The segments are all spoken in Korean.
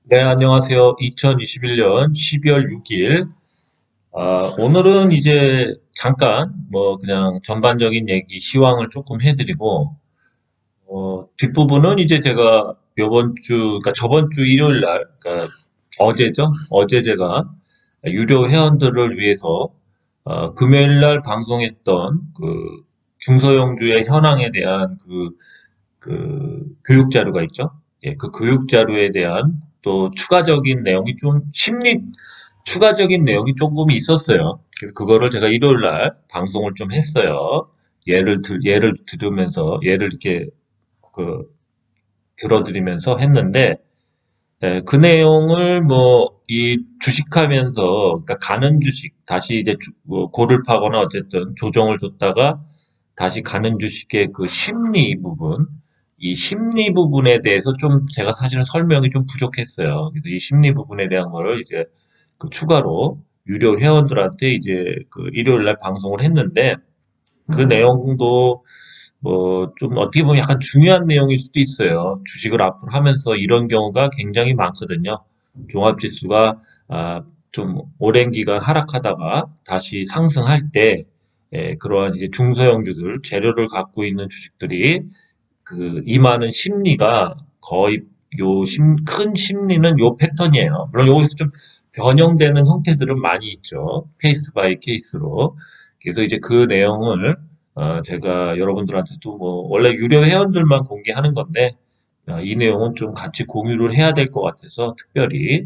네, 안녕하세요. 2021년 12월 6일. 오늘은 이제 잠깐, 그냥 전반적인 얘기, 시황을 조금 해드리고, 뒷부분은 이제 제가 그러니까 저번 주 일요일 날, 그러니까 어제죠? 어제 제가 유료 회원들을 위해서, 금요일 날 방송했던 중소형주의 현황에 대한 교육 자료가 있죠. 예, 그 교육 자료에 대한 또 추가적인 내용이 조금 있었어요. 그래서 그거를 제가 일요일 날 방송을 좀 했어요. 예를 들으면서, 예를 이렇게 그, 들어드리면서 했는데, 그 내용을 이 주식하면서, 그러니까 가는 주식, 다시 이제 고를 파거나 어쨌든 조정을 줬다가 다시 가는 주식의 그 심리 부분, 이 심리 부분에 대해서 좀 제가 사실은 설명이 좀 부족했어요. 그래서 이 심리 부분에 대한 거를 이제 추가로 유료 회원들한테 이제 일요일 날 방송을 했는데 그 내용도 좀 어떻게 보면 약간 중요한 내용일 수도 있어요. 주식을 앞으로 하면서 이런 경우가 굉장히 많거든요. 종합지수가 좀 오랜 기간 하락하다가 다시 상승할 때 그러한 이제 중소형주들 재료를 갖고 있는 주식들이 임하는 심리가 거의 큰 심리는 요 패턴이에요. 물론 여기서 좀 변형되는 형태들은 많이 있죠. 케이스 바이 케이스로. 그래서 이제 그 내용을 제가 여러분들한테도 원래 유료 회원들만 공개하는 건데 이 내용은 좀 같이 공유를 해야 될 것 같아서 특별히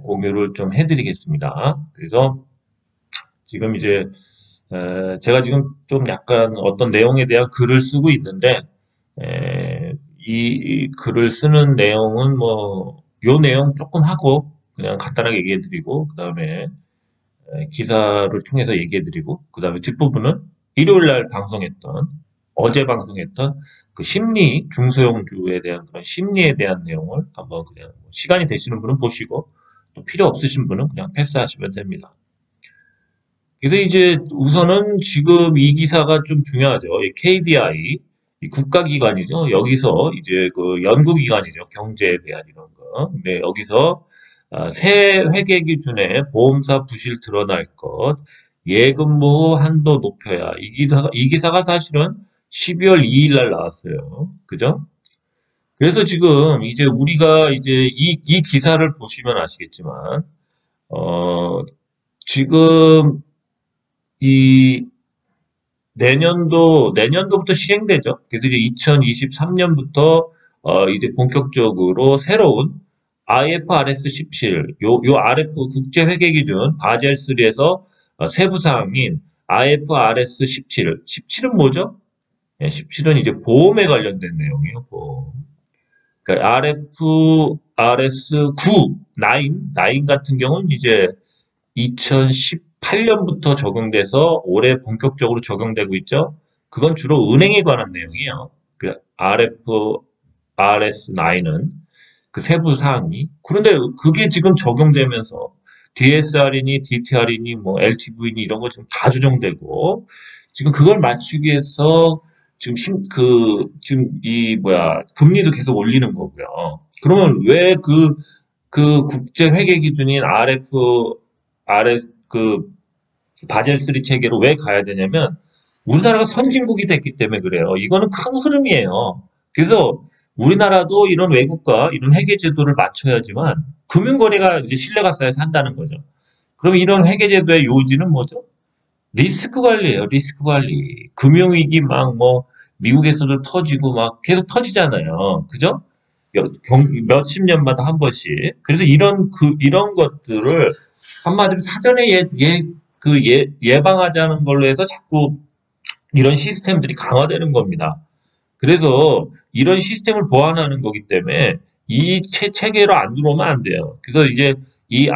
공유를 좀 해드리겠습니다. 그래서 지금 이제 제가 지금 좀 약간 어떤 내용에 대한 글을 쓰고 있는데 이 글을 쓰는 내용은 요 내용 조금 하고 그냥 간단하게 얘기해드리고 그 다음에 기사를 통해서 얘기해드리고 그 다음에 뒷부분은 일요일 날 어제 방송했던 그 중소형주에 대한 그런 심리에 대한 내용을 한번 그냥 시간이 되시는 분은 보시고 또 필요 없으신 분은 그냥 패스하시면 됩니다. 그래서 이제 우선은 지금 이 기사가 좀 중요하죠. 이 KDI, 이 국가기관이죠. 여기서 이제 그 연구기관이죠. 경제에 대한 이런 거. 근데 여기서 새 회계 기준에 보험사 부실 드러날 것, 예금보호 한도 높여야. 이 기사가 사실은 12월 2일 날 나왔어요. 그죠? 그래서 지금 이제 우리가 이제 이 기사를 보시면 아시겠지만, 어, 지금 이 내년도부터 시행되죠. 그래서 이제 2023년부터 이제 본격적으로 새로운 IFRS 17, 요 RF 국제회계기준 바젤 3에서 세부 사항인 IFRS 17, 17은 뭐죠? 17은 이제 보험에 관련된 내용이에요. 보험. 그러니까 RFRS 9, 9 같은 경우는 이제 2018년부터 적용돼서 올해 본격적으로 적용되고 있죠. 그건 주로 은행에 관한 내용이에요. 그 RFRS9은 그 세부 사항이. 그런데 그게 지금 적용되면서 DSR이니 DTR이니 LTV니 이런 거 지금 다 조정되고 지금 그걸 맞추기 위해서 지금 금리도 계속 올리는 거고요. 그러면 왜 그 국제 회계 기준인 그 바젤 3 체계로 왜 가야 되냐면 우리나라가 선진국이 됐기 때문에 그래요. 이거는 큰 흐름이에요. 그래서 우리나라도 이런 외국과 이런 회계 제도를 맞춰야지만 금융거래가 이제 신뢰가 쌓여서 한다는 거죠. 그럼 이런 회계 제도의 요지는 뭐죠? 리스크 관리예요. 리스크 관리. 금융위기 미국에서도 터지고 막 계속 터지잖아요. 그죠? 몇십 년마다 한 번씩. 그래서 이런 것들을 한마디로 사전에 예방하자는 걸로 해서 자꾸 이런 시스템들이 강화되는 겁니다. 그래서 이런 시스템을 보완하는 거기 때문에 이 체계로 안 들어오면 안 돼요. 그래서 이제 이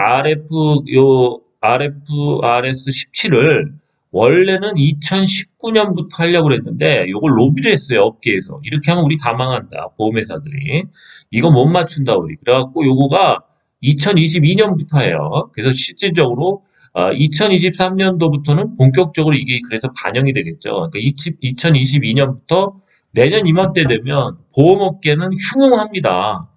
RFRS 17을 원래는 2019년부터 하려고 그랬는데 이걸 로비를 했어요, 업계에서. 이렇게 하면 우리 다 망한다, 보험회사들이. 이거 못 맞춘다, 우리. 그래갖고 요거가 2022년부터 해요. 그래서 실질적으로 2023년도부터는 본격적으로 이게 그래서 반영이 되겠죠. 그러니까 2022년부터 내년 이맘때 되면 보험업계는 흉흉합니다.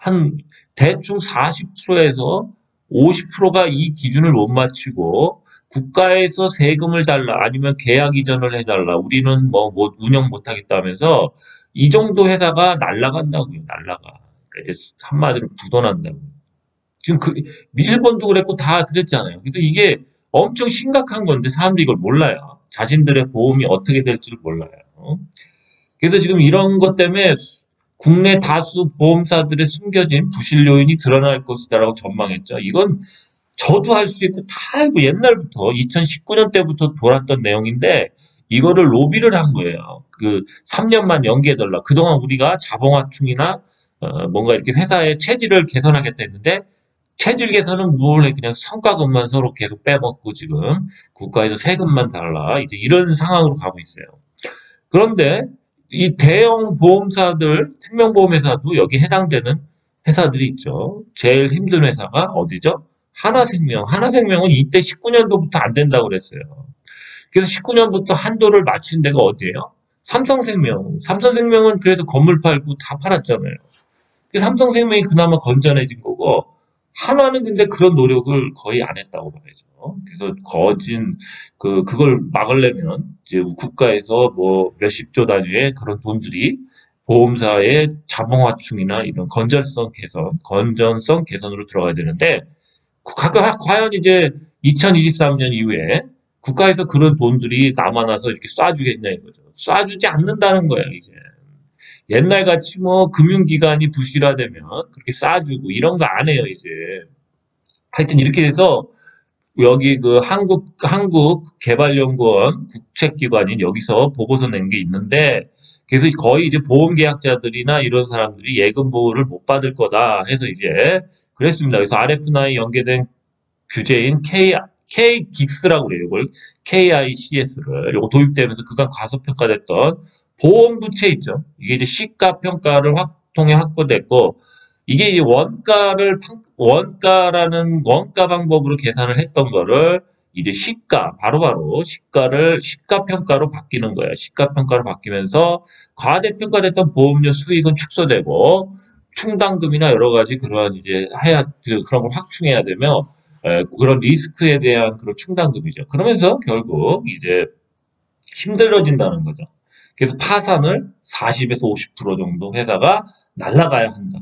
한 대충 40%에서 50%가 이 기준을 못 맞추고 국가에서 세금을 달라 아니면 계약 이전을 해달라 우리는 뭐 운영 못하겠다 하면서 이 정도 회사가 날라간다고요. 날라가. 그러니까 이제 한마디로 부도난다고. 지금 일본도 그랬고 다 그랬잖아요. 그래서 이게 엄청 심각한 건데 사람들이 이걸 몰라요. 자신들의 보험이 어떻게 될지를 몰라요. 그래서 지금 이런 것 때문에 국내 다수 보험사들의 숨겨진 부실 요인이 드러날 것이다라고 전망했죠. 이건 저도 할 수 있고 다 알고 옛날부터 2019년 때부터 돌았던 내용인데 이거를 로비를 한 거예요. 그 3년만 연기해달라. 그동안 우리가 자본화충이나 뭔가 이렇게 회사의 체질을 개선하겠다 했는데 체질 개선은 뭘 해? 그냥 성과급만 서로 계속 빼먹고 지금 국가에서 세금만 달라. 이제 이런 상황으로 가고 있어요. 그런데 이 대형 보험사들, 생명보험회사도 여기 해당되는 회사들이 있죠. 제일 힘든 회사가 어디죠? 하나생명. 하나생명은 이때 19년도부터 안 된다고 그랬어요. 그래서 19년부터 한도를 맞춘 데가 어디예요? 삼성생명. 삼성생명은 그래서 건물 팔고 다 팔았잖아요. 삼성생명이 그나마 건전해진 거고 하나는 근데 그런 노력을 거의 안 했다고 봐야죠. 그래서 거진 그걸 막으려면 이제 국가에서 뭐 몇십조 단위의 그런 돈들이 보험사의 자본화충이나 이런 건전성 개선으로 들어가야 되는데 과연 이제 2023년 이후에 국가에서 그런 돈들이 남아나서 이렇게 쏴주겠냐 이거죠. 쏴주지 않는다는 거예요, 이제. 옛날같이 뭐 금융기관이 부실화되면 그렇게 쏴주고 이런 거 안 해요, 이제. 하여튼 이렇게 돼서 여기 그 한국개발연구원 국책기관인 여기서 보고서 낸 게 있는데 그래서 거의 이제 보험계약자들이나 이런 사람들이 예금 보호를 못 받을 거다 해서 이제 그랬습니다. 그래서 RF9 연계된 규제인 KGICS라고 그래요. 이걸 KICS를 요거 도입되면서 그간 과소평가됐던 보험 부채 있죠. 이게 이제 시가 평가를 통해 확보됐고 이게 이제 원가라는 원가 방법으로 계산을 했던 거를 이제 바로바로 시가 평가로 바뀌는 거예요. 시가 평가로 바뀌면서 과대평가됐던 보험료 수익은 축소되고 충당금이나 여러 가지 그러한 이제 그런 걸 확충해야 되며 그런 리스크에 대한 그런 충당금이죠. 그러면서 결국 이제 힘들어진다는 거죠. 그래서 파산을 40에서 50% 정도 회사가 날라가야 한다.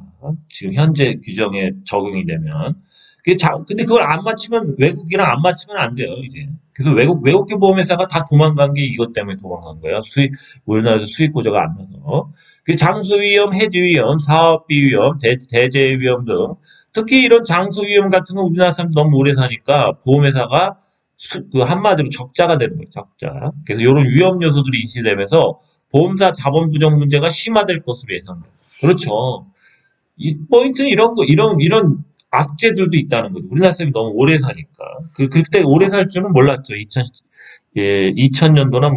지금 현재 규정에 적용이 되면. 근데 그걸 안 맞추면, 외국이랑 안 맞추면 안 돼요, 이제. 그래서 외국계 보험회사가 다 도망간 게 이것 때문에 도망간 거예요. 우리나라에서 수익 보조가 안 나서. 장수 위험, 해지 위험, 사업비 위험, 대재 위험 등. 특히 이런 장수 위험 같은 건 우리나라 사람 너무 오래 사니까 보험회사가 한마디로 적자가 되는 거예요, 적자. 그래서 이런 위험 요소들이 인식되면서 보험사 자본 부정 문제가 심화될 것으로 예상돼요. 그렇죠. 이 포인트는 이런 악재들도 있다는 거죠. 우리나라 사람이 너무 오래 사니까. 그때 오래 살 줄은 몰랐죠. 2000년도나 뭐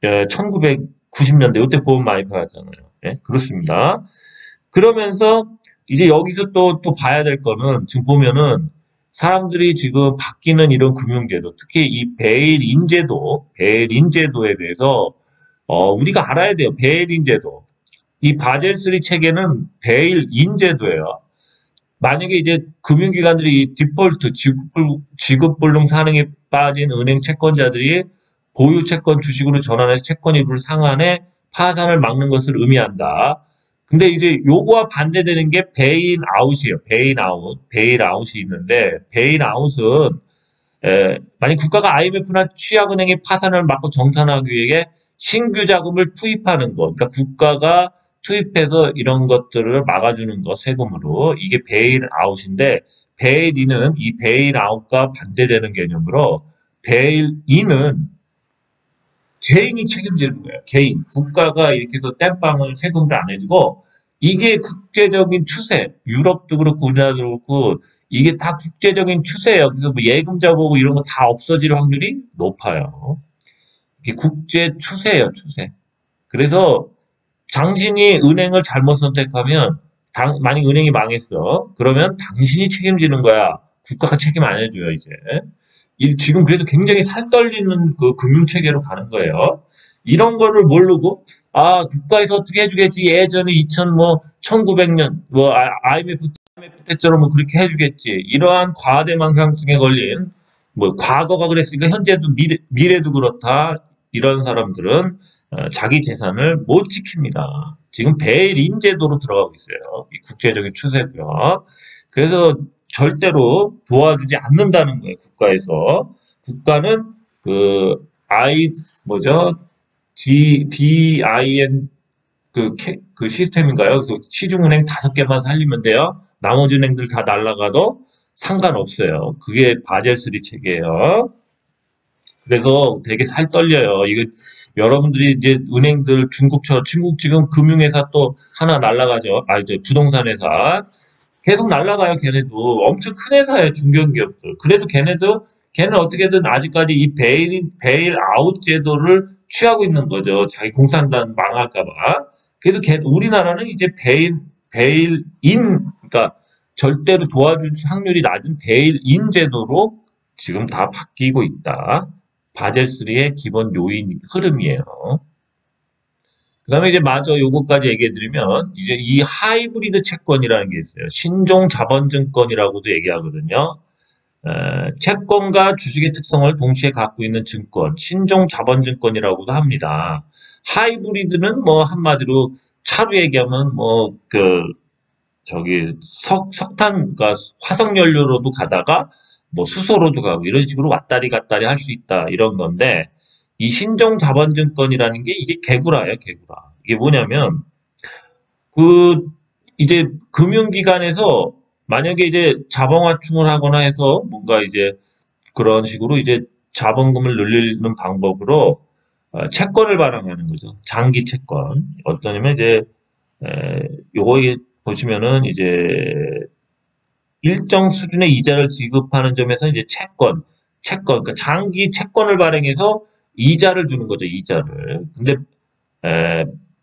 1990년대, 이때 보험 많이 팔았잖아요. 예, 그렇습니다. 그러면서 이제 여기서 또 봐야 될 거는 지금 보면은 사람들이 지금 바뀌는 이런 금융제도, 특히 이 베일인제도에 대해서 우리가 알아야 돼요. 베일인제도. 이 바젤3 체계는 베일인제도예요. 만약에 이제 금융기관들이 디폴트, 지급불능 산행에 빠진 은행 채권자들이 보유 채권 주식으로 전환해서 채권 일부를 상환해 파산을 막는 것을 의미한다. 근데 이제 요거와 반대되는 게 베일아웃이에요. 베일아웃이 있는데 베일아웃은 만약 국가가 IMF나 취약은행의 파산을 막고 정산하기 위해 신규 자금을 투입하는 것, 그러니까 국가가 투입해서 이런 것들을 막아주는 것, 세금으로. 이게 베일아웃인데 베일인은 이 베일아웃과 반대되는 개념으로 베일인은 개인이 책임지는 거예요. 개인. 국가가 이렇게 해서 땜빵을 세금을 안 해주고 이게 국제적인 추세. 유럽도 그렇고 우리나라도 그렇고 이게 다 국제적인 추세예요. 그래서 뭐 예금자 보고 이런 거 다 없어질 확률이 높아요. 이게 국제 추세예요, 추세. 그래서 당신이 은행을 잘못 선택하면 만약 은행이 망했어. 그러면 당신이 책임지는 거야. 국가가 책임 안 해줘요, 이제. 지금 그래서 굉장히 살 떨리는 그 금융체계로 가는 거예요. 이런 거를 모르고 국가에서 어떻게 해주겠지. 예전에 1900년, IMF 때처럼 뭐 그렇게 해주겠지. 이러한 과대망상증에 걸린, 과거가 그랬으니까 현재도 미래도 그렇다. 이런 사람들은 자기 재산을 못 지킵니다. 지금 베일인 제도로 들어가고 있어요. 이 국제적인 추세고요. 그래서 절대로 도와주지 않는다는 거예요. 국가에서. 국가는 그 뭐죠? DIN 그 시스템인가요? 그래서 시중은행 5개만 살리면 돼요. 나머지 은행들 다 날라가도 상관없어요. 그게 바젤3 체계예요. 그래서 되게 살 떨려요. 이거 여러분들이 이제 은행들 중국 지금 금융회사 또 하나 날라가죠. 이제 부동산 회사 계속 날라가요. 걔네도 엄청 큰 회사예요. 중견기업들. 그래도 걔는 어떻게든 아직까지 이 베일 아웃 제도를 취하고 있는 거죠. 자기 공산당 망할까 봐. 그래도 우리나라는 이제 베일 인, 그러니까 절대로 도와줄 확률이 낮은 베일 인 제도로 지금 다 바뀌고 있다. 바젤3의 기본 요인 흐름이에요. 그다음에 이제 마저 요거까지 얘기해 드리면 이제 이 하이브리드 채권이라는 게 있어요. 신종 자본증권이라고도 얘기하거든요. 채권과 주식의 특성을 동시에 갖고 있는 증권, 신종 자본증권이라고도 합니다. 하이브리드는 뭐 한마디로 차로 얘기하면 석탄, 그러니까 화석연료로도 가다가 뭐 수소로도 가고 이런 식으로 왔다리 갔다리 할 수 있다 이런 건데 이 신종 자본증권이라는 게 이게 개구라예요, 개구라. 이게 뭐냐면 그 이제 금융기관에서 만약에 이제 자본화충을 하거나 해서 뭔가 이제 그런 식으로 이제 자본금을 늘리는 방법으로 채권을 발행하는 거죠. 장기 채권. 어떠냐면 이제 요거 보시면은 이제 일정 수준의 이자를 지급하는 점에서 이제 그러니까 장기 채권을 발행해서 이자를 주는 거죠, 이자를. 근데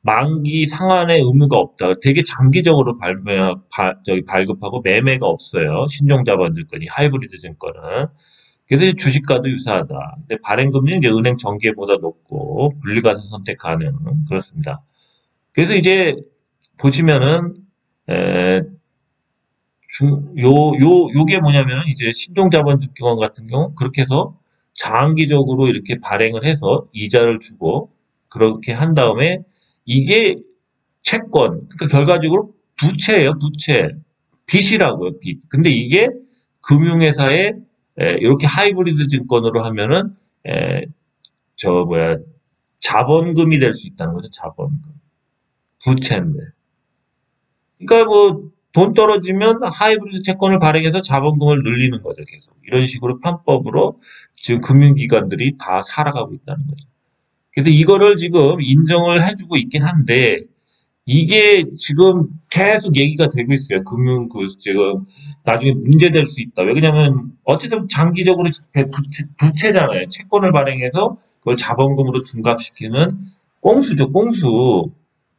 만기 상환의 의무가 없다. 되게 장기적으로 발급하고 매매가 없어요. 신종자본증권이 하이브리드 증권은. 그래서 이제 주식과도 유사하다. 근데 발행금리는 이제 은행 정기보다 높고 분리가서 선택 가능 그렇습니다. 그래서 이제 보시면은 요게 뭐냐면은 이제 신종자본증권 같은 경우 그렇게 해서 장기적으로 이렇게 발행을 해서 이자를 주고 그렇게 한 다음에 이게 채권, 그러니까 결과적으로 부채예요, 부채. 빚이라고요, 빚. 근데 이게 금융회사에 이렇게 하이브리드 증권으로 하면은 에, 자본금이 될 수 있다는 거죠, 자본금. 부채인데. 그러니까 뭐 돈 떨어지면 하이브리드 채권을 발행해서 자본금을 늘리는 거죠, 계속. 이런 식으로 편법으로 지금 금융기관들이 다 살아가고 있다는 거죠. 그래서 이거를 지금 인정을 해주고 있긴 한데 이게 지금 계속 얘기가 되고 있어요. 지금 나중에 문제될 수 있다. 왜냐면 어쨌든 장기적으로 부채잖아요. 채권을 발행해서 그걸 자본금으로 둔갑시키는 꽁수죠, 꽁수.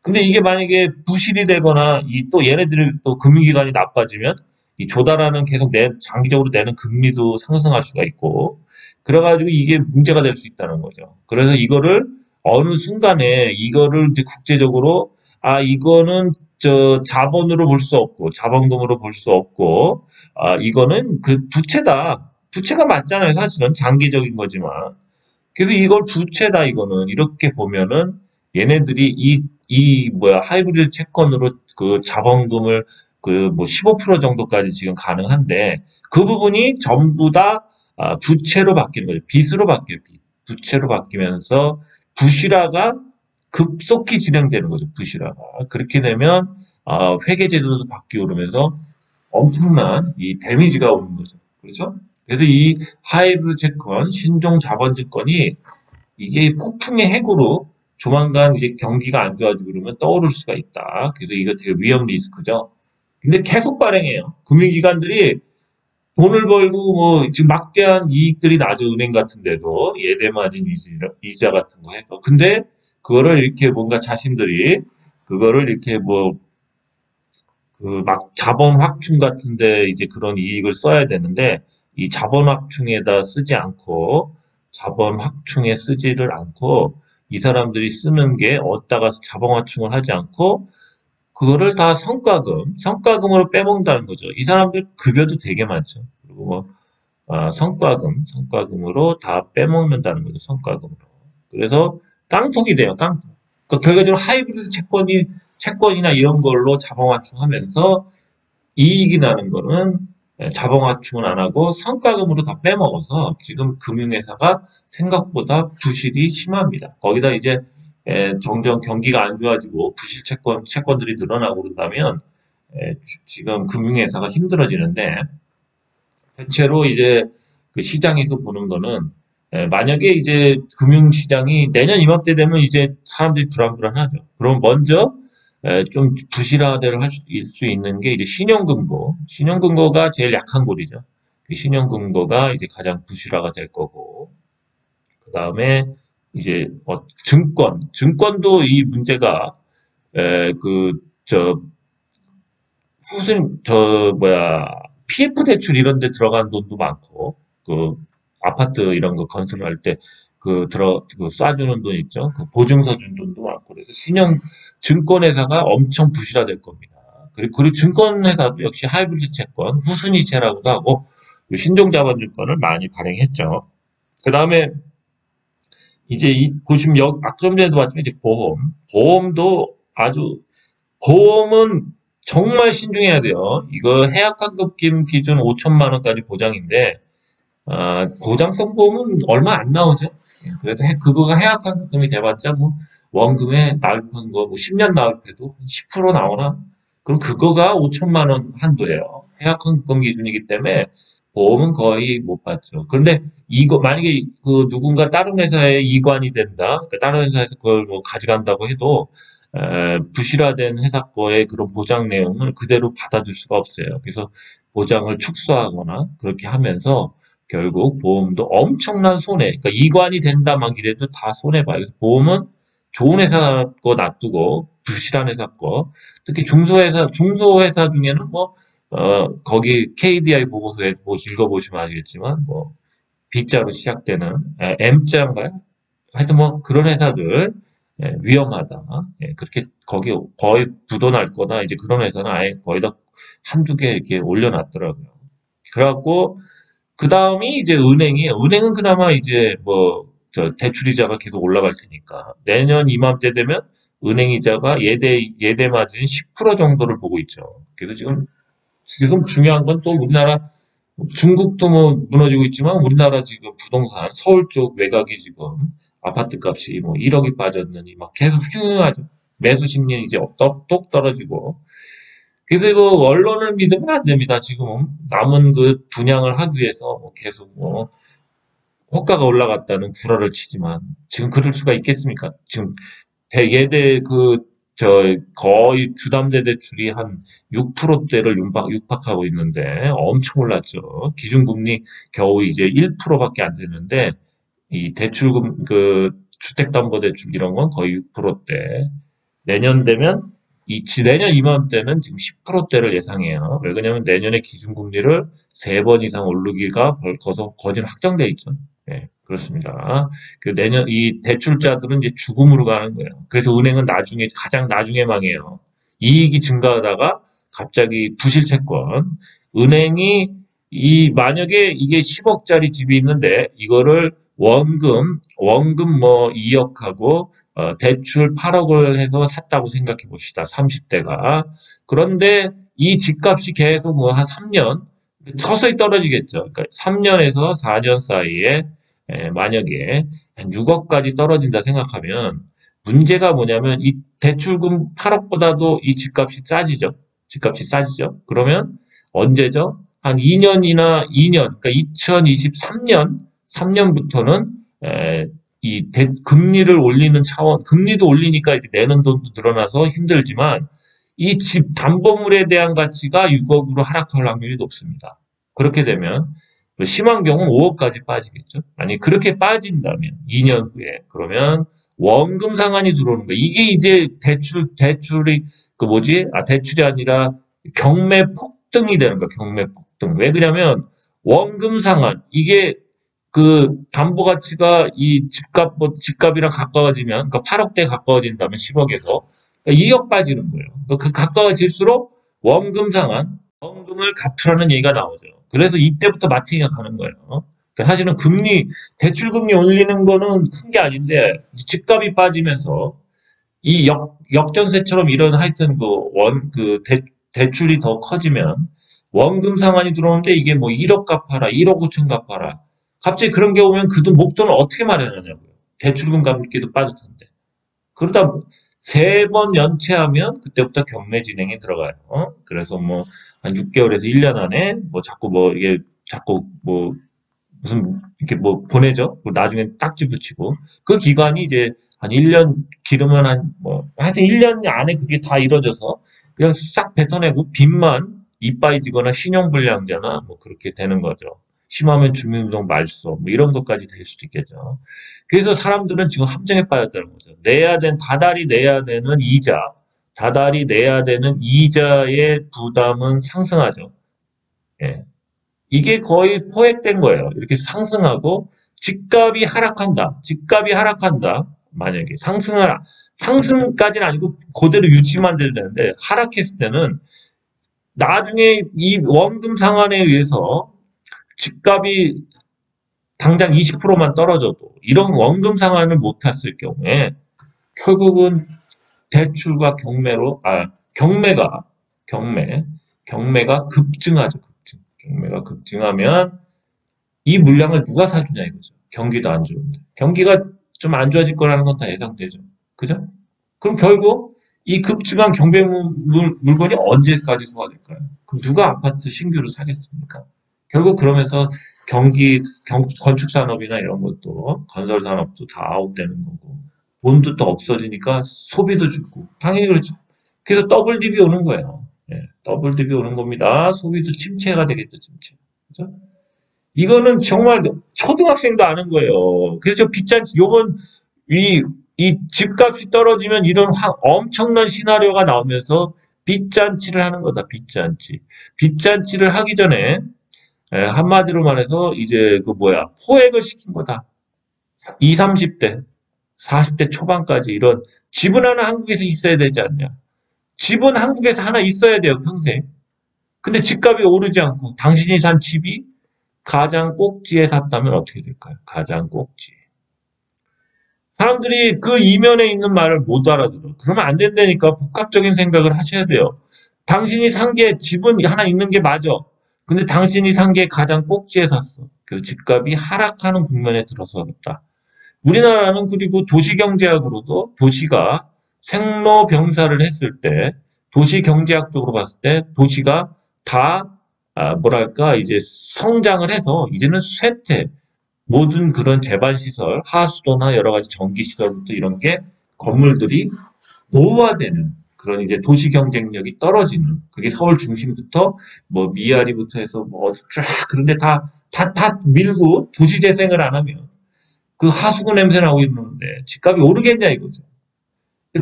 근데 이게 만약에 부실이 되거나 또 얘네들이 또 금융기관이 나빠지면 이 조달하는 계속 장기적으로 내는 금리도 상승할 수가 있고 그래가지고 이게 문제가 될 수 있다는 거죠. 그래서 이거를 어느 순간에 이거를 이제 국제적으로 이거는 자본으로 볼 수 없고 자본금으로 볼 수 없고 이거는 그 부채다. 부채가 맞잖아요. 사실은 장기적인 거지만. 그래서 이걸 부채다 이거는 이렇게 보면은 얘네들이 하이브리드 채권으로 그 자본금을 그 뭐 15% 정도까지 지금 가능한데 그 부분이 전부 다 부채로 바뀌는 거죠. 빚으로 바뀌어요. 부채로 바뀌면서 부실화가 급속히 진행되는 거죠. 부실화가. 그렇게 되면 회계제도도 바뀌고 그러면서 엄청난 이 데미지가 오는 거죠. 그렇죠? 그래서 이 하이브리드 채권, 신종 자본증권이 이게 폭풍의 핵으로 조만간 이제 경기가 안 좋아지고 그러면 떠오를 수가 있다. 그래서 이거 되게 위험 리스크죠. 근데 계속 발행해요. 금융기관들이 돈을 벌고 뭐 지금 막대한 이익들이 나죠. 은행 같은 데도 예대 마진 이자 같은 거 해서. 근데 그거를 이렇게 뭔가 자신들이 그거를 이렇게 막 자본 확충 같은데 이제 그런 이익을 써야 되는데 이 자본 확충에다 쓰지 않고 자본 확충에 쓰지를 않고 이 사람들이 쓰는 게 어디다가 자본화충을 하지 않고 그거를 다 성과금으로 빼먹는다는 거죠. 이 사람들 급여도 되게 많죠. 그리고 뭐 성과금으로 다 빼먹는다는 거죠. 성과금으로. 그래서 깡통이 돼요. 깡통. 그 결과적으로 하이브리드 채권이나 이런 걸로 자본화충하면서 이익이 나는 거는 자본화충은 안 하고 성과금으로 다 빼먹어서 지금 금융회사가 생각보다 부실이 심합니다. 거기다 이제 점점 경기가 안 좋아지고 부실 채권들이 늘어나고 그런다면 지금 금융회사가 힘들어지는데 대체로 이제 그 시장에서 보는 거는 만약에 이제 금융시장이 내년 이맘때 되면 이제 사람들이 불안불안하죠. 그럼 먼저 좀 부실화될 수 있는 게 이제 신용금고가 제일 약한 골이죠. 그 신용금고가 이제 가장 부실화가 될 거고, 그 다음에 이제 증권도 이 문제가 저 PF 대출 이런 데 들어간 돈도 많고, 그, 아파트 이런 거 건설할 때, 쏴주는 돈 있죠? 그 보증서 준 돈도 많고, 그래서 증권회사가 엄청 부실화될 겁니다. 그리고 증권회사도 역시 하이브리드 채권, 후순위채라고도 하고, 신종자본증권을 많이 발행했죠. 그 다음에, 이제 보시면, 좀 전에도 봤지만, 이제 보험도 보험은 정말 신중해야 돼요. 이거 해약환급금 기준 5천만 원까지 보장인데 보장성 보험은 얼마 안 나오죠. 그래서 그거가 해약환급금이 돼봤자 뭐 원금에 나입한 거 뭐 10년 나입해도 10% 나오나? 그럼 그거가 5천만 원 한도예요. 해약환급금 기준이기 때문에 보험은 거의 못 받죠. 그런데 이거 만약에 그 누군가 다른 회사에 이관이 된다, 그러니까 다른 회사에서 그걸 뭐 가져간다고 해도 부실화된 회사 거의 그런 보장 내용을 그대로 받아줄 수가 없어요. 그래서 보장을 축소하거나 그렇게 하면서 결국 보험도 엄청난 손해, 그러니까 이관이 된다 막 이래도 다 손해봐요. 그래서 보험은 좋은 회사 거 놔두고 부실한 회사 거, 특히 중소회사 중에는 거기 KDI 보고서에 뭐 읽어보시면 아시겠지만, B자로 시작되는, M자인가요? 하여튼 뭐 그런 회사들, 위험하다. 그렇게 거기 거의 부도날 거다. 이제 그런 회사는 아예 거의 다 한두 개 이렇게 올려놨더라고요. 그래갖고 그 다음이 이제 은행이에요. 은행은 그나마 이제 대출이자가 계속 올라갈 테니까 내년 이맘때 되면 은행이자가 예대 마진 10% 정도를 보고 있죠. 그래서 지금 중요한 건 또 우리나라 중국도 뭐 무너지고 있지만 우리나라 지금 부동산 서울 쪽 외곽이 지금 아파트 값이 뭐 1억이 빠졌느니 막 계속 흉흉하죠. 매수 심리는 이제 똑 떨어지고. 그래서 언론을 믿으면 안 됩니다. 지금 남은 그 분양을 하기 위해서 계속 호가가 올라갔다는 구라를 치지만 지금 그럴 수가 있겠습니까? 지금 예대 거의 주담대 대출이 한 6%대를 육박하고 있는데 엄청 올랐죠. 기준금리 겨우 이제 1%밖에 안 되는데 이 대출금 주택담보대출 이런 건 거의 6%대. 내년 되면 내년 이맘때는 지금 10%대를 예상해요. 왜 그러냐면 내년에 기준금리를 3번 이상 오르기가 거진 확정돼 있죠. 네, 그렇습니다. 내년 이 대출자들은 이제 죽음으로 가는 거예요. 그래서 은행은 가장 나중에 망해요. 이익이 증가하다가 갑자기 부실채권. 은행이 만약에 이게 10억짜리 집이 있는데 이거를 원금 2억하고 대출 8억을 해서 샀다고 생각해 봅시다. 30대가. 그런데 이 집값이 계속 한 3년 서서히 떨어지겠죠. 그러니까 3년에서 4년 사이에 만약에 한 6억까지 떨어진다 생각하면 문제가 뭐냐면 이 대출금 8억보다도 이 집값이 싸지죠. 그러면 언제죠? 한 2년, 그러니까 2023년, 3년부터는 금리를 올리는 금리도 올리니까 이제 내는 돈도 늘어나서 힘들지만 이 집 담보물에 대한 가치가 6억으로 하락할 확률이 높습니다. 그렇게 되면 심한 경우는 5억까지 빠지겠죠. 아니 그렇게 빠진다면 2년 후에 그러면 원금 상환이 들어오는 거예요. 이게 이제 대출이 대출이 아니라 경매 폭등이 되는 거예요. 경매 폭등. 왜 그러냐면 원금 상환 이게 그 담보 가치가 이 집값이랑 가까워지면, 그러니까 8억대 가까워진다면 10억에서 2억 빠지는 거예요. 그 가까워질수록 원금 상환, 원금을 갚으라는 얘기가 나오죠. 그래서 이때부터 마틴이 가는 거예요. 그러니까 사실은 대출 금리 올리는 거는 큰 게 아닌데, 집값이 빠지면서 이 역전세처럼 이런 하여튼 대출이 더 커지면 원금 상환이 들어오는데 이게 뭐 1억 갚아라, 1억 5천 갚아라. 갑자기 그런 게 오면 그 돈, 목돈을 어떻게 마련하냐고요. 대출금 갚기도 빠듯한데. 그러다 세 번 연체하면 그때부터 경매 진행에 들어가요. 그래서 뭐 한 6개월에서 1년 안에 뭐 자꾸 뭐 무슨 이렇게 뭐 보내죠. 나중에 딱지 붙이고 그 기간이 이제 한 1년 기르면 하여튼 1년 안에 그게 다 이루어져서 그냥 싹 뱉어내고 빚만 이빠이지거나 신용불량자나 뭐 그렇게 되는 거죠. 심하면 주민등록 말소 뭐 이런 것까지 될 수도 있겠죠. 그래서 사람들은 지금 함정에 빠졌다는 거죠. 다달이 내야 되는 다달이 내야 되는 이자의 부담은 상승하죠. 예. 이게 거의 포획된 거예요. 이렇게 상승하고 집값이 하락한다. 만약에 상승까지는 아니고 그대로 유지만 되는데 하락했을 때는 나중에 이 원금 상환에 의해서 집값이 당장 20%만 떨어져도 이런 원금 상환을 못했을 경우에 결국은 대출과 경매, 경매가 급증하죠. 경매가 급증하면 이 물량을 누가 사주냐 이거죠. 경기도 안 좋은데. 경기가 좀 안 좋아질 거라는 건 다 예상되죠. 그죠? 그럼 결국 이 급증한 경매 물건이 언제까지 소화될까요? 그럼 누가 아파트 신규로 사겠습니까? 결국 그러면서 건축 산업이나 이런 것도 건설 산업도 다 아웃되는 거고 돈도 또 없어지니까 소비도 죽고 당연히 그렇죠. 그래서 더블 딥이 오는 거예요. 예, 더블 딥이 오는 겁니다. 소비도 침체가 되겠죠, 침체. 그죠? 이거는 정말 초등학생도 아는 거예요. 그래서 요번 이 집값이 떨어지면 이런 엄청난 시나리오가 나오면서 빚잔치를 하는 거다, 빚잔치. 빚잔치를 하기 전에, 한마디로 말해서 이제 포획을 시킨 거다. 20, 30대, 40대 초반까지 이런 집은 하나 한국에서 있어야 되지 않냐. 집은 한국에서 하나 있어야 돼요, 평생. 근데 집값이 오르지 않고 당신이 산 집이 가장 꼭지에 샀다면 어떻게 될까요? 가장 꼭지. 사람들이 그 이면에 있는 말을 못 알아들어. 그러면 안 된다니까 복합적인 생각을 하셔야 돼요. 당신이 산 게 집은 하나 있는 게 맞아. 근데 당신이 산 게 가장 꼭지에 샀어. 그래서 집값이 하락하는 국면에 들어서겠다. 우리나라는 그리고 도시경제학으로도 도시가 생로병사를 했을 때 도시경제학적으로 봤을 때 도시가 다 뭐랄까 이제 성장을 해서 이제는 모든 그런 제반시설, 하수도나 여러 가지 전기시설부터 이런 게 건물들이 노후화되는 그런 이제 도시 경쟁력이 떨어지는 그게 서울 중심부터 뭐 미아리부터 해서 뭐 쫙 그런데 다 밀고 도시 재생을 안 하면 그 하수구 냄새 나고 이러는데 집값이 오르겠냐 이거죠.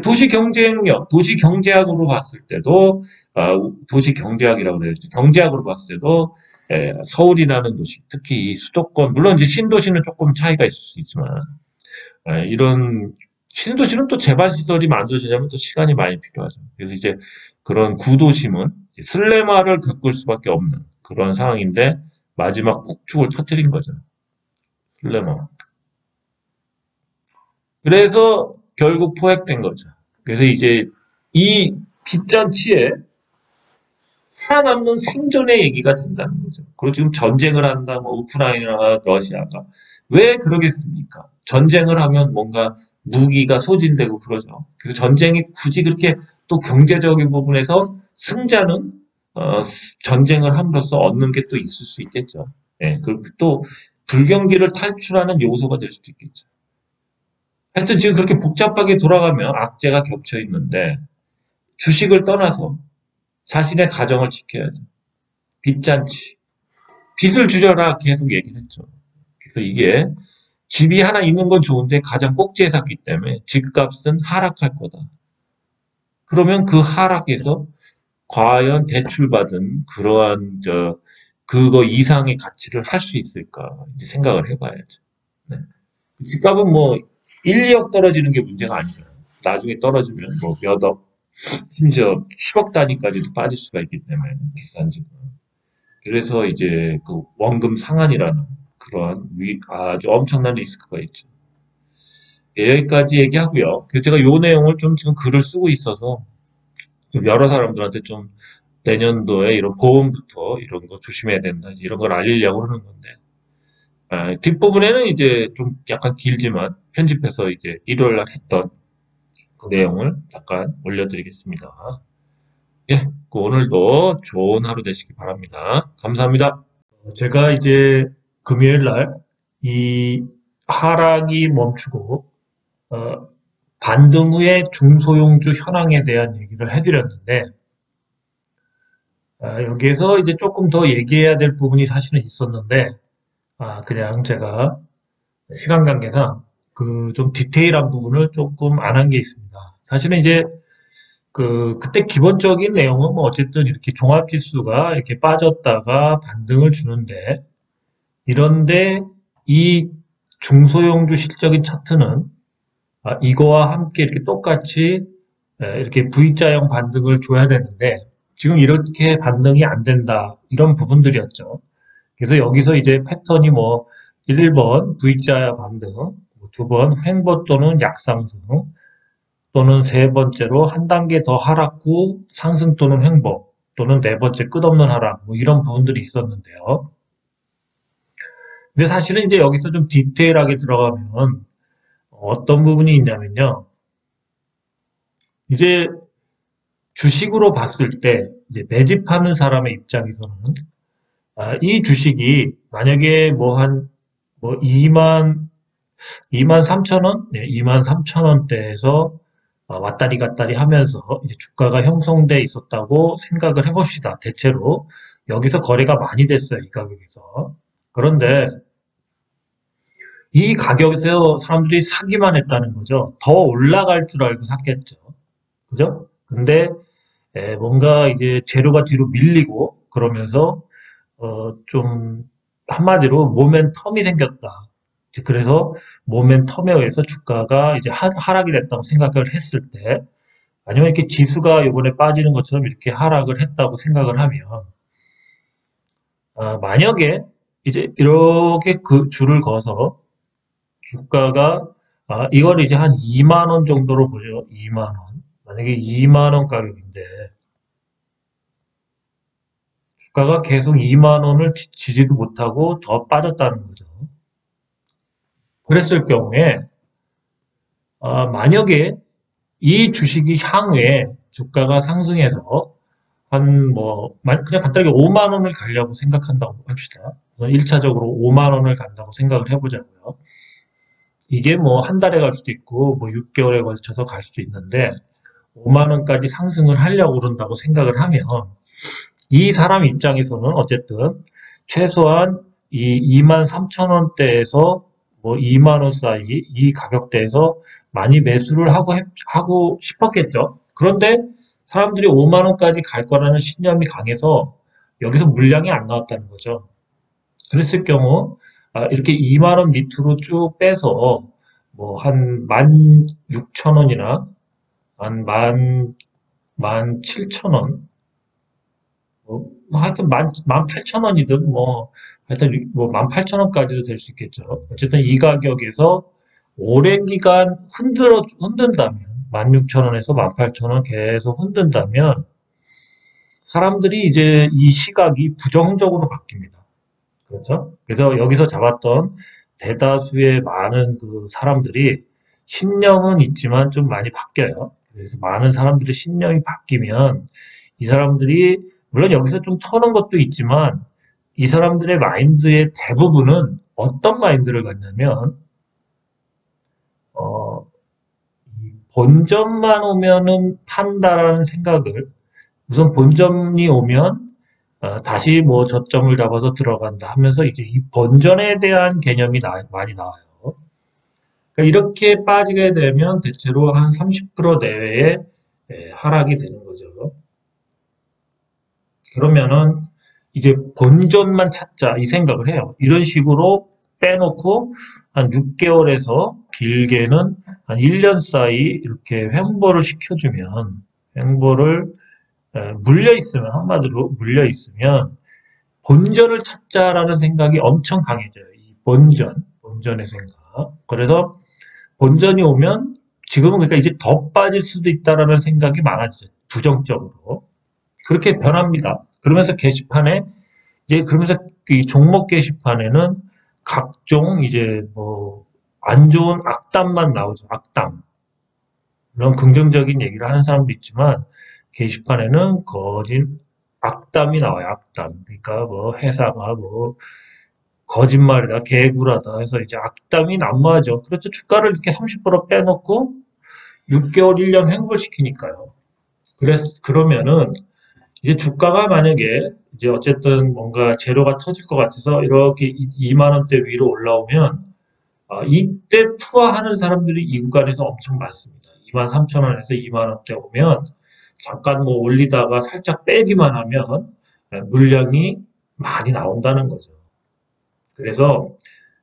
도시 경쟁력, 도시 경제학으로 봤을 때도 도시 경제학이라고 그래야죠. 경제학으로 봤을 때도 서울이라는 도시, 특히 이 수도권, 물론 이제 신도시는 조금 차이가 있을 수 있지만 이런 신도시는 또 재반 시설이 만들어지려면 또 시간이 많이 필요하죠. 그래서 이제 그런 구도심은 슬레마를 겪을 수밖에 없는 그런 상황인데 마지막 폭죽을 터뜨린 거죠. 슬레마. 그래서 결국 포획된 거죠. 그래서 이제 이 빚잔치에 살아남는 생존의 얘기가 된다는 거죠. 그리고 지금 전쟁을 한다, 뭐 우크라이나와 러시아가 왜 그러겠습니까? 전쟁을 하면 뭔가 무기가 소진되고 그러죠. 그래서 전쟁이 굳이 그렇게 또 경제적인 부분에서 승자는 전쟁을 함으로써 얻는 게 또 있을 수 있겠죠. 예, 그리고 또 불경기를 탈출하는 요소가 될 수도 있겠죠. 하여튼 지금 그렇게 복잡하게 돌아가면 악재가 겹쳐 있는데 주식을 떠나서 자신의 가정을 지켜야죠. 빚잔치. 빚을 줄여라 계속 얘기를 했죠. 그래서 이게 집이 하나 있는 건 좋은데 가장 꼭지에 샀기 때문에 집값은 하락할 거다. 그러면 그 하락에서 과연 대출받은 그러한 그거 이상의 가치를 할 수 있을까 이제 생각을 해봐야죠. 네. 집값은 뭐 1, 2억 떨어지는 게 문제가 아니에요. 나중에 떨어지면 뭐 몇 억, 심지어 10억 단위까지도 빠질 수가 있기 때문에 비싼 집은. 그래서 이제 그 원금 상한이라는 그런 아주 엄청난 리스크가 있죠. 예, 여기까지 얘기하고요. 그래서 제가 요 내용을 좀 지금 글을 쓰고 있어서 좀 여러 사람들한테 좀 내년도에 이런 보험부터 이런 거 조심해야 된다 이런 걸 알리려고 하는 건데 뒷부분에는 이제 좀 약간 길지만 편집해서 이제 일요일 날 했던 그 내용을 잠깐 올려드리겠습니다. 예, 그 오늘도 좋은 하루 되시기 바랍니다. 감사합니다. 제가 이제 금요일 날 이 하락이 멈추고 반등 후의 중소형주 현황에 대한 얘기를 해드렸는데 여기에서 이제 조금 더 얘기해야 될 부분이 사실은 있었는데 그냥 제가 시간 관계상 그 좀 디테일한 부분을 조금 안 한 게 있습니다. 사실은 이제 그때 기본적인 내용은 뭐 어쨌든 이렇게 종합지수가 이렇게 빠졌다가 반등을 주는데 이런데 이 중소형주 실적인 차트는 이거와 함께 이렇게 똑같이 이렇게 V자형 반등을 줘야 되는데 지금 이렇게 반등이 안 된다 이런 부분들이었죠. 그래서 여기서 이제 패턴이 뭐 1번 V자 반등, 2번 횡보 또는 약상승 또는 세 번째로 한 단계 더 하락 후 상승 또는 횡보 또는 네 번째 끝없는 하락 뭐 이런 부분들이 있었는데요. 근데 사실은 이제 여기서 좀 디테일하게 들어가면 어떤 부분이 있냐면요. 이제 주식으로 봤을 때 이제 매집하는 사람의 입장에서는 이 주식이 만약에 뭐 한 뭐 2만 3천 원, 네, 2만 3천 원대에서 왔다리 갔다리 하면서 이제 주가가 형성돼 있었다고 생각을 해봅시다. 대체로 여기서 거래가 많이 됐어요. 이 가격에서. 그런데 이 가격에서 사람들이 사기만 했다는 거죠. 더 올라갈 줄 알고 샀겠죠. 그죠? 근데 뭔가 이제 재료가 뒤로 밀리고 그러면서 좀 한마디로 모멘텀이 생겼다. 그래서 모멘텀에 의해서 주가가 이제 하락이 됐다고 생각을 했을 때 아니면 이렇게 지수가 이번에 빠지는 것처럼 이렇게 하락을 했다고 생각을 하면 만약에 이제 이렇게 그 줄을 그어서 주가가 이걸 이제 한 2만 원 정도로 보죠. 2만 원. 만약에 2만 원 가격인데 주가가 계속 2만 원을 지지도 못하고 더 빠졌다는 거죠. 그랬을 경우에 만약에 이 주식이 향후에 주가가 상승해서 한 뭐 그냥 간단하게 5만 원을 가려고 생각한다고 합시다. 우선 1차적으로 5만 원을 간다고 생각을 해보자고요. 이게 뭐 한 달에 갈 수도 있고 뭐 6개월에 걸쳐서 갈 수도 있는데 5만 원까지 상승을 하려고 그런다고 생각을 하면 이 사람 입장에서는 어쨌든 최소한 이 2만 3천 원대에서 뭐 2만 원 사이 이 가격대에서 많이 매수를 하고 싶었겠죠. 그런데 사람들이 5만 원까지 갈 거라는 신념이 강해서 여기서 물량이 안 나왔다는 거죠. 그랬을 경우 이렇게 2만 원 밑으로 쭉 빼서 뭐 한 16,000원이나 한 17,000원 뭐 하여튼 18,000원이든 뭐 하여튼 뭐 18,000원까지도 될 수 있겠죠. 어쨌든 이 가격에서 오랜 기간 흔든다면 16,000원에서 18,000원 계속 흔든다면 사람들이 이제 이 시각이 부정적으로 바뀝니다. 그렇죠? 그래서 여기서 잡았던 대다수의 많은 그 사람들이 신념은 있지만 좀 많이 바뀌어요. 그래서 많은 사람들의 신념이 바뀌면 이 사람들이 물론 여기서 좀 터는 것도 있지만 이 사람들의 마인드의 대부분은 어떤 마인드를 갖냐면 어, 본전만 오면은 판다라는 생각을 우선 본전이 오면 다시 뭐 저점을 잡아서 들어간다 하면서 이제 이 본전에 대한 개념이 많이 나와요. 그러니까 이렇게 빠지게 되면 대체로 한 30% 내외의 하락이 되는 거죠. 그러면은 이제 본전만 찾자 이 생각을 해요. 이런 식으로 빼놓고 한 6개월에서 길게는 한 1년 사이 이렇게 횡보를 시켜주면 횡보를 물려 있으면 한마디로 물려 있으면 본전을 찾자라는 생각이 엄청 강해져요. 이 본전의 생각. 그래서 본전이 오면 지금은 그러니까 이제 더 빠질 수도 있다라는 생각이 많아지죠. 부정적으로. 그렇게 변합니다. 그러면서 게시판에 이제 그러면서 이 종목 게시판에는 각종 이제 뭐 안 좋은 악담만 나오죠. 악담. 물론 긍정적인 얘기를 하는 사람도 있지만 게시판에는 거짓 악담이 나와요. 악담. 그러니까 뭐 회사가 뭐 거짓말이다, 개구라다 해서 이제 악담이 난무하죠. 그렇죠. 주가를 이렇게 30% 빼놓고 6개월, 1년 횡보시키니까요. 그러면은 이제 주가가 만약에 이제 어쨌든 뭔가 재료가 터질 것 같아서 이렇게 2만 원대 위로 올라오면 이때 투하하는 사람들이 이 구간에서 엄청 많습니다. 2만 3천 원에서 2만 원대 오면 잠깐 뭐 올리다가 살짝 빼기만 하면 물량이 많이 나온다는 거죠. 그래서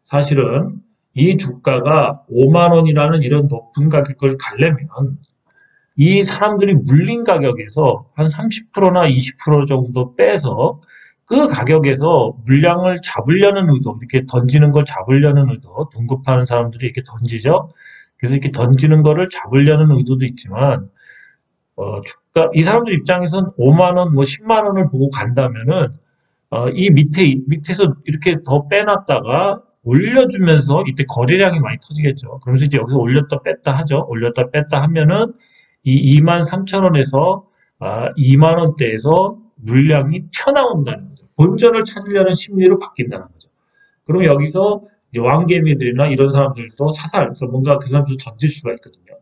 사실은 이 주가가 5만 원이라는 이런 높은 가격을 가려면 이 사람들이 물린 가격에서 한 30%나 20% 정도 빼서 그 가격에서 물량을 잡으려는 의도, 이렇게 던지는 걸 잡으려는 의도, 동급하는 사람들이 이렇게 던지죠. 그래서 이렇게 던지는 거를 잡으려는 의도도 있지만, 이 사람들 입장에선 5만 원, 뭐 10만 원을 보고 간다면은, 이 밑에서 이렇게 더 빼놨다가 올려주면서 이때 거래량이 많이 터지겠죠. 그러면서 이제 여기서 올렸다 뺐다 하죠. 올렸다 뺐다 하면은 이 2만 3천 원에서 2만 원대에서 물량이 튀어나온다는 거죠. 본전을 찾으려는 심리로 바뀐다는 거죠. 그럼 여기서 이제 왕개미들이나 이런 사람들도 사살, 뭔가 그 사람들 던질 수가 있거든요.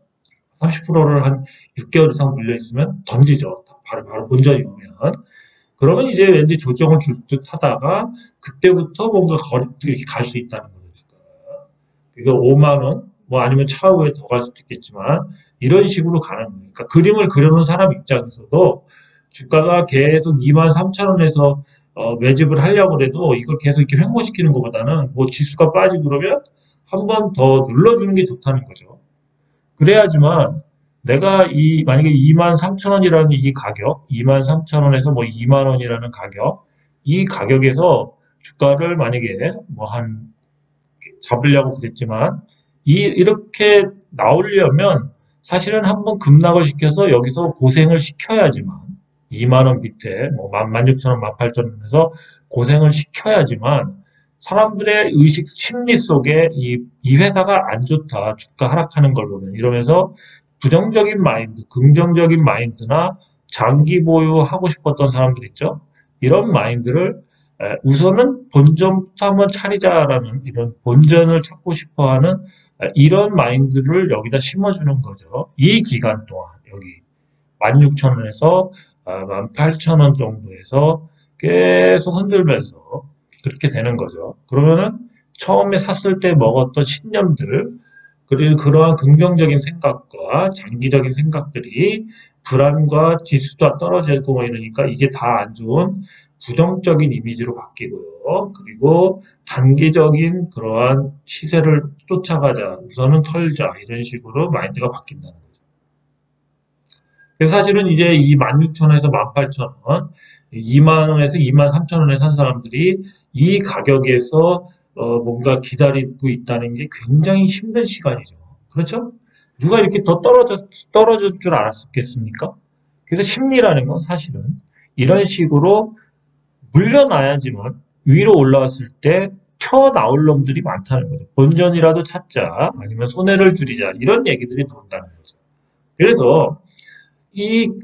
30%를 한 6개월 이상 물려 있으면 던지죠. 바로 본전이 오면. 그러면 이제 왠지 조정을 줄 듯 하다가 그때부터 뭔가 이렇게 갈 수 있다는 거죠. 그래서 5만 원, 뭐 아니면 차후에 더 갈 수도 있겠지만 이런 식으로 가는 거예요. 그러니까 그림을 그려놓은 사람 입장에서도 주가가 계속 2만 3천 원에서 매집을 하려고 해도 이걸 계속 이렇게 횡보시키는 것보다는 뭐 지수가 빠지고 그러면 한 번 더 눌러주는 게 좋다는 거죠. 그래야지만 내가 만약에 2만 3천 원이라는 이 가격, 2만 3천 원에서 뭐 2만 원이라는 가격, 이 가격에서 주가를 만약에 뭐 한 잡으려고 그랬지만 이렇게 나오려면 사실은 한번 급락을 시켜서 여기서 고생을 시켜야지만 2만 원 밑에 뭐 16,000원, 18,000원에서 고생을 시켜야지만 사람들의 의식 심리 속에 이 회사가 안 좋다, 주가 하락하는 걸 보면 이러면서 부정적인 마인드, 긍정적인 마인드나 장기 보유하고 싶었던 사람들 있죠. 이런 마인드를 우선은 본전부터 한번 차리자라는 이런 본전을 찾고 싶어하는 이런 마인드를 여기다 심어주는 거죠. 이 기간 동안 여기 16,000원에서 18,000원 정도에서 계속 흔들면서 그렇게 되는 거죠. 그러면은 처음에 샀을 때 먹었던 신념들, 그리고 그러한 긍정적인 생각과 장기적인 생각들이 불안과 지수가 떨어지고 뭐 이러니까 이게 다 안 좋은 부정적인 이미지로 바뀌고요. 그리고 단기적인 그러한 시세를 쫓아가자, 우선은 털자 이런 식으로 마인드가 바뀐다는 거죠. 그래서 사실은 이제 이 16,000원에서 18,000원, 2만 원에서 2만 3천 원에 산 사람들이 이 가격에서 뭔가 기다리고 있다는 게 굉장히 힘든 시간이죠. 그렇죠? 누가 이렇게 더 떨어질 줄 알았겠습니까? 그래서 심리라는 건 사실은 이런 식으로 물려놔야지만 위로 올라왔을 때 튀어나올 놈들이 많다는 거죠. 본전이라도 찾자, 아니면 손해를 줄이자, 이런 얘기들이 돈다는 거죠. 그래서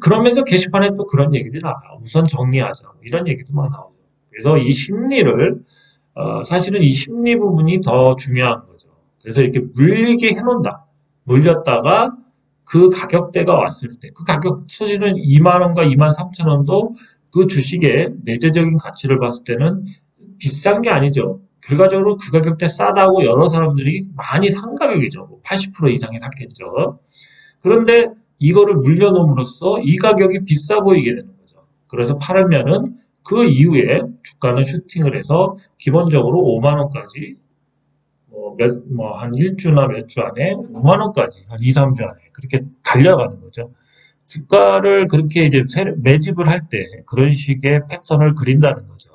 그러면서 게시판에 또 그런 얘기들이 나와요. 우선 정리하자, 뭐 이런 얘기도 막 나오죠. 그래서 이 심리를, 사실은 이 심리 부분이 더 중요한 거죠. 그래서 이렇게 물리게 해놓는다. 물렸다가 그 가격대가 왔을 때, 그 가격, 사실은 2만 원과 2만 3천 원도 그 주식의 내재적인 가치를 봤을 때는 비싼 게 아니죠. 결과적으로 그 가격대 싸다고 여러 사람들이 많이 산 가격이죠. 80% 이상이 샀겠죠. 그런데 이거를 물려놓음으로써 이 가격이 비싸 보이게 되는 거죠. 그래서 팔으면은 그 이후에 주가는 슈팅을 해서 기본적으로 5만 원까지 한 1주나 몇 주 안에 5만 원까지 한 2, 3주 안에 그렇게 달려가는 거죠. 주가를 그렇게 이제 매집을 할 때 그런 식의 패턴을 그린다는 거죠.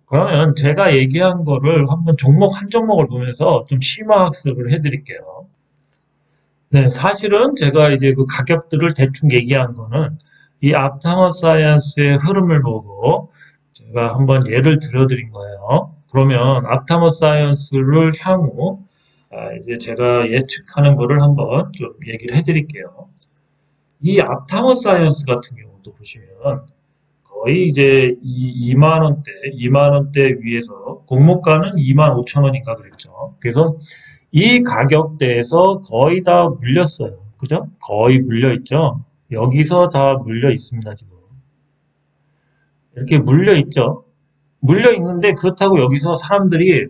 그러면 제가 얘기한 거를 한번 종목 한 종목을 보면서 좀 심화 학습을 해드릴게요. 네, 사실은 제가 이제 그 가격들을 대충 얘기한 거는 이 앞타머 사이언스의 흐름을 보고 제가 한번 예를 들어드린 거예요. 그러면 앞타머 사이언스를 향후 이제 제가 예측하는 거를 한번 좀 얘기를 해드릴게요. 이 앞타머 사이언스 같은 경우도 보시면 거의 이제 2만 원대, 2만 원대 위에서 공모가는 2만 5천 원인가 그랬죠. 그래서 이 가격대에서 거의 다 물렸어요. 그죠? 거의 물려 있죠. 여기서 다 물려 있습니다, 지금. 이렇게 물려 있죠. 물려 있는데 그렇다고 여기서 사람들이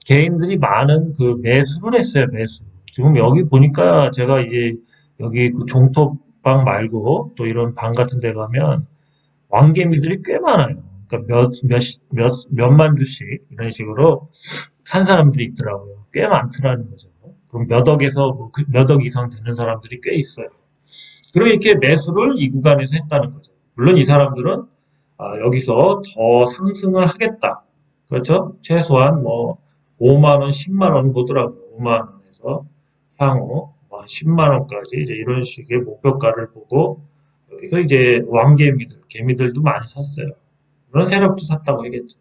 개인들이 많은 그 매수를 했어요, 매수. 지금 여기 보니까 제가 이제 여기 그 종토방 말고 또 이런 방 같은 데 가면 왕개미들이 꽤 많아요. 그러니까 몇만 주씩 이런 식으로 산 사람들이 있더라고요. 꽤 많더라는 거죠. 그럼 몇 억에서 몇 억 이상 되는 사람들이 꽤 있어요. 그럼 이렇게 매수를 이 구간에서 했다는 거죠. 물론 이 사람들은 여기서 더 상승을 하겠다. 그렇죠? 최소한 뭐 5만 원, 10만 원 보더라고요. 5만 원에서 향후 10만 원까지 이제 이런 식의 목표가를 보고 여기서 이제 왕개미들, 개미들도 많이 샀어요. 그런 세력도 샀다고 하겠죠.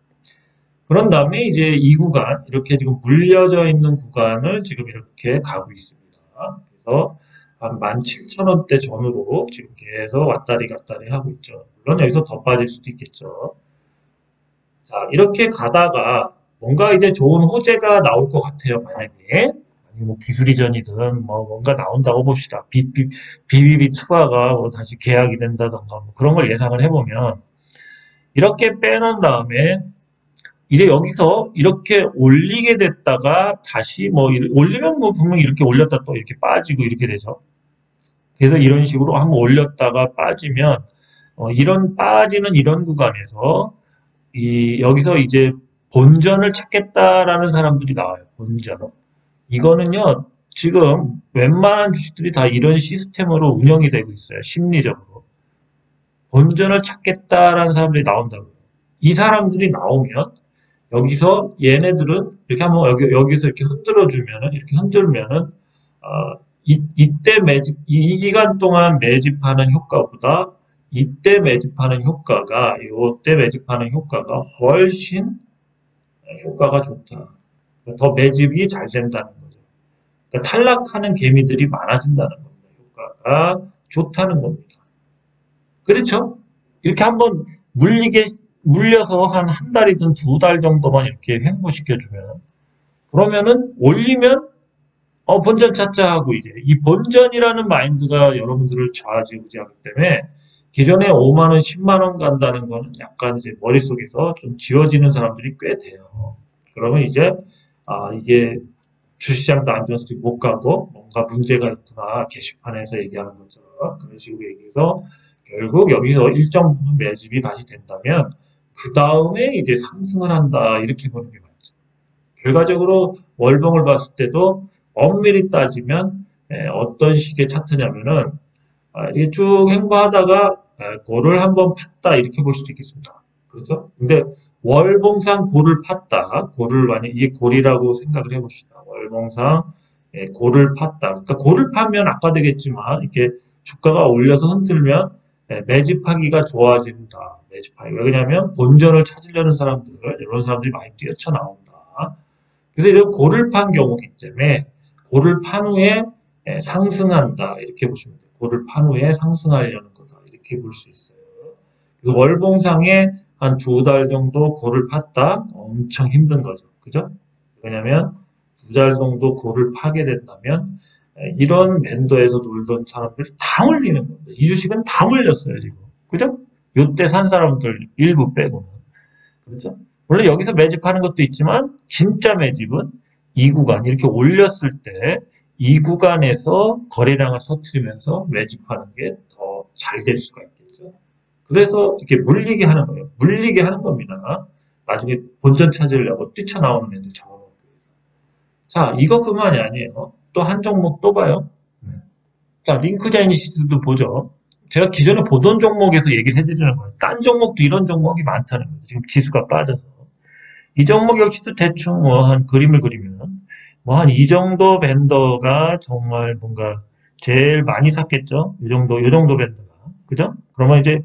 그런 다음에 이제 이 구간, 이렇게 지금 물려져 있는 구간을 지금 이렇게 가고 있습니다. 그래서 한 17,000원대 전후로 지금 계속 왔다리 갔다리 하고 있죠. 물론 여기서 더 빠질 수도 있겠죠. 자, 이렇게 가다가 뭔가 이제 좋은 호재가 나올 것 같아요, 만약에. 아니, 뭐 기술이전이든 뭐 뭔가 나온다고 봅시다. BBB 추가가 뭐 다시 계약이 된다던가 뭐 그런 걸 예상을 해보면 이렇게 빼놓은 다음에 이제 여기서 이렇게 올리게 됐다가 다시 뭐 올리면 뭐 분명히 이렇게 올렸다 또 이렇게 빠지고 이렇게 되죠. 그래서 이런 식으로 한번 올렸다가 빠지면 이런 빠지는 이런 구간에서 여기서 이제 본전을 찾겠다라는 사람들이 나와요. 본전. 이거는요, 지금 웬만한 주식들이 다 이런 시스템으로 운영이 되고 있어요. 심리적으로. 본전을 찾겠다라는 사람들이 나온다고요. 이 사람들이 나오면 여기서 얘네들은 이렇게 한번 여기서 이렇게 흔들어주면은 이렇게 흔들면은 이때 매집 이 기간 동안 매집하는 효과보다 이때 매집하는 효과가 이때 매집하는 효과가 훨씬 효과가 좋다. 더 매집이 잘 된다는 거죠. 그러니까 탈락하는 개미들이 많아진다는 겁니다. 효과가 좋다는 겁니다. 그렇죠? 이렇게 한번 물려서 한 달이든 두 달 정도만 이렇게 횡보시켜주면 그러면은 올리면 본전 찾자 하고 이제 이 본전이라는 마인드가 여러분들을 좌지우지하기 때문에 기존에 5만 원, 10만 원 간다는 거는 약간 이제 머릿속에서 좀 지워지는 사람들이 꽤 돼요. 그러면 이제 이게 주시장도 안 좋아서 못 가고 뭔가 문제가 있구나 게시판에서 얘기하는 것처럼 그런 식으로 얘기해서 결국 여기서 일정 부분 매집이 다시 된다면 그 다음에 이제 상승을 한다 이렇게 보는 게 맞죠. 결과적으로 월봉을 봤을 때도 엄밀히 따지면 어떤 식의 차트냐면은 이게 쭉 횡보하다가 고를 한번 팠다 이렇게 볼 수도 있겠습니다. 그렇죠? 근데 월봉상 고를 팠다. 고를 만약 이게 골이라고 생각을 해봅시다. 월봉상 고를 팠다. 그러니까 고를 파면 아까 되겠지만 이렇게 주가가 올려서 흔들면 매집하기가 좋아진다. 매집하기. 왜냐하면 본전을 찾으려는 사람들, 이런 사람들이 많이 뛰어쳐나온다. 그래서 이런 고를 판 경우기 때문에 고를 판 후에 상승한다. 이렇게 보시면 돼요. 고를 판 후에 상승하려는 거다. 이렇게 볼 수 있어요. 월봉상에 한 두 달 정도 고를 팠다. 엄청 힘든 거죠. 그죠? 왜냐면 두 달 정도 고를 파게 된다면 이런 밴더에서 놀던 사람들이 다 물리는 겁니다. 이 주식은 다 물렸어요, 지금. 그죠? 요때 산 사람들 일부 빼고는. 그렇죠? 물론 여기서 매집하는 것도 있지만 진짜 매집은 이 구간 이렇게 올렸을 때 이 구간에서 거래량을 터뜨리면서 매집하는 게 더 잘 될 수가 있겠죠. 그래서 이렇게 물리게 하는 거예요. 물리게 하는 겁니다. 나중에 본전 찾으려고 뛰쳐나오는 애들 잡아먹기 위해서. 자, 이것뿐만이 아니에요. 또 한 종목 또 봐요. 자, 링크 제니시스도 보죠. 제가 기존에 보던 종목에서 얘기를 해드리는 거예요. 딴 종목도 이런 종목이 많다는 거예요. 지금 지수가 빠져서. 이 종목 역시도 대충 뭐 한 그림을 그리면 뭐 한 이 정도 밴더가 정말 뭔가 제일 많이 샀겠죠. 요 정도 밴더가. 그죠? 그러면 이제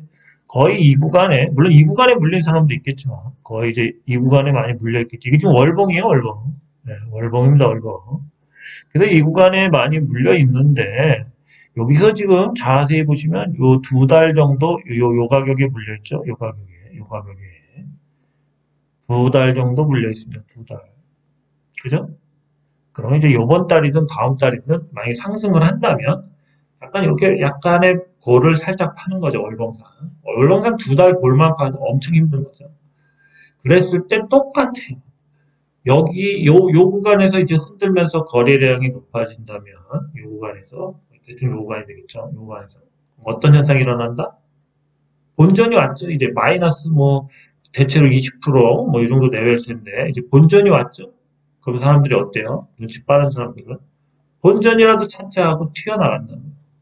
거의 이 구간에, 물론 이 구간에 물린 사람도 있겠지만 거의 이제 이 구간에 많이 물려 있겠지. 이게 지금 월봉이에요, 월봉. 네, 월봉입니다, 월봉. 그래서 이 구간에 많이 물려 있는데 여기서 지금 자세히 보시면 요 두 달 정도 요 가격에 물려 있죠. 요 가격에 두 달 정도 물려 있습니다. 두 달. 그죠? 그러면 이제 요번 달이든 다음 달이든 만약에 상승을 한다면 약간 이렇게 약간의 골을 살짝 파는 거죠. 월봉상. 월봉상 두 달 골만 파도 엄청 힘든 거죠. 그랬을 때 똑같아요. 여기 요 구간에서 이제 흔들면서 거래량이 높아진다면 요 구간에서 대충 요 구간이 되겠죠. 요 구간에서 어떤 현상이 일어난다? 본전이 왔죠. 이제 마이너스 뭐 대체로 20%뭐 이 정도 내외일 텐데 이제 본전이 왔죠. 그럼 사람들이 어때요? 눈치 빠른 사람들은 본전이라도 찾자 하고 튀어나간다.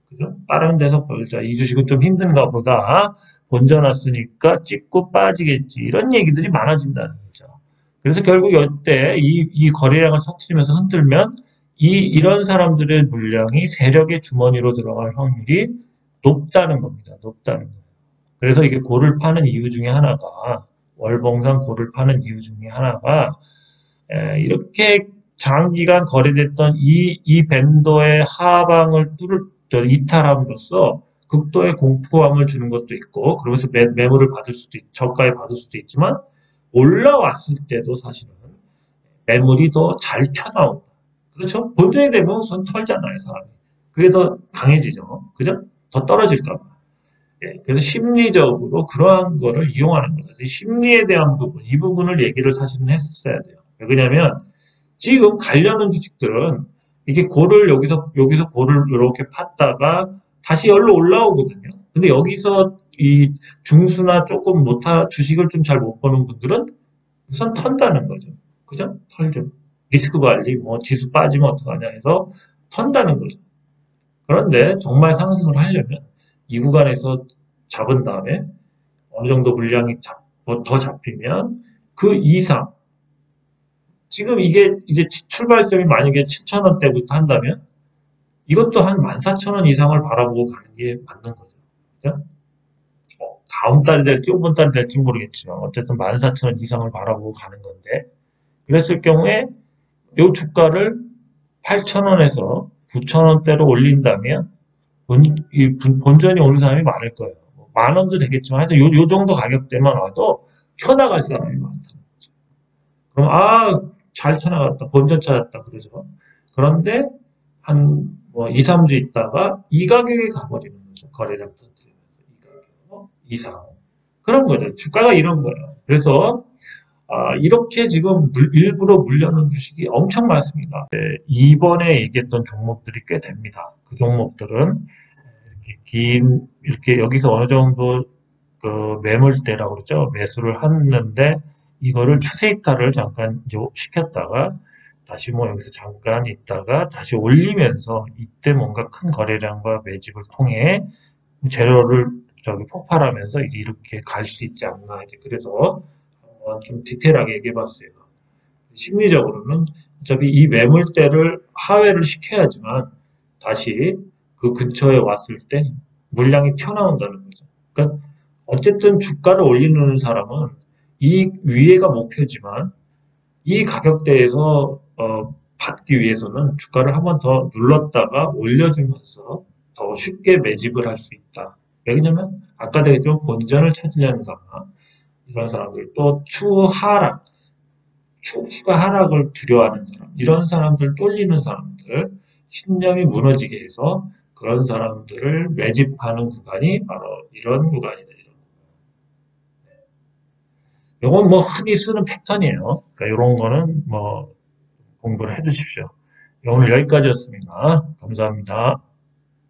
그죠? 다른 데서 벌자. 이 주식은 좀 힘든가 보다. 본전 왔으니까 찍고 빠지겠지. 이런 얘기들이 많아진다는 거죠. 그래서 결국 이때 이 거래량을 터트리면서 흔들면 이런 사람들의 물량이 세력의 주머니로 들어갈 확률이 높다는 겁니다. 높다는 거예요. 그래서 이게 고를 파는 이유 중에 하나가 월봉상 고를 파는 이유 중에 하나가 이렇게 장기간 거래됐던 이 밴더의 하방을 이탈함으로써 극도의 공포감을 주는 것도 있고 그러면서 매물을 받을 수도 저가에 받을 수도 있지만 올라왔을 때도 사실은 매물이 더 잘 튀어나온다. 그렇죠? 본전이 되면 우선 털잖아요, 사람이. 그게 더 강해지죠. 그죠? 더 떨어질까 봐. 예, 그래서 심리적으로 그러한 거를 이용하는 거죠. 심리에 대한 부분, 이 부분을 얘기를 사실은 했었어야 돼요. 왜냐면 지금 가려는 주식들은 이게 고를 여기서 고를 이렇게 팠다가 다시 열로 올라오거든요. 근데 여기서 이 중수나 조금 못하 주식을 좀 잘 못 보는 분들은 우선 턴다는 거죠. 그죠? 털죠. 리스크 관리, 뭐 지수 빠지면 어떡하냐 해서 턴다는 거죠. 그런데 정말 상승을 하려면 이 구간에서 잡은 다음에 어느 정도 물량이 더 잡히면 그 이상 지금 이게 이제 출발점이 만약에 7,000원대부터 한다면 이것도 한 14,000원 이상을 바라보고 가는 게 맞는 거죠. 그죠? 다음 달이 될지 이번 달이 될지 모르겠지만 어쨌든 14,000원 이상을 바라보고 가는 건데 그랬을 경우에 이 주가를 8,000원에서 9,000원대로 올린다면 본전이 오는 사람이 많을 거예요. 만 원도 되겠지만 하여튼 요 정도 가격대만 와도 켜나갈 사람이 많다는 거죠. 그럼 잘 켜나갔다. 본전 찾았다. 그러죠. 그런데 한 뭐 2, 3주 있다가 이 가격에 가버리는 거죠. 거래량 터뜨리면서 이 가격 이상. 그런 거죠. 주가가 이런 거예요. 그래서 이렇게 지금 일부러 물려는 주식이 엄청 많습니다. 네, 이번에 얘기했던 종목들이 꽤 됩니다. 그 종목들은 이렇게 여기서 어느 정도 그 매물대라고 그러죠. 매수를 했는데 이거를 추세 이탈을 잠깐 이제 시켰다가 다시 뭐 여기서 잠깐 있다가 다시 올리면서 이때 뭔가 큰 거래량과 매집을 통해 재료를 폭발하면서 이제 이렇게 갈 수 있지 않나 이제 그래서 좀 디테일하게 얘기해 봤어요. 심리적으로는 어차피 이 매물대를 하회를 시켜야지만 다시 그 근처에 왔을 때 물량이 튀어나온다는 거죠. 그러니까 어쨌든 주가를 올리는 사람은 이 위에가 목표지만 이 가격대에서 받기 위해서는 주가를 한번 더 눌렀다가 올려주면서 더 쉽게 매집을 할 수 있다. 왜냐면 아까 얘기했지만 본전을 찾으려는 사람, 이런 사람들 또 추가 하락을 두려워하는 사람, 이런 사람들 쫄리는 사람들, 신념이 무너지게 해서 그런 사람들을 매집하는 구간이 바로 이런 구간이다. 이건 뭐 흔히 쓰는 패턴이에요. 그러니까 이런 거는 뭐 공부를 해 두십시오. 오늘 여기까지였습니다. 감사합니다.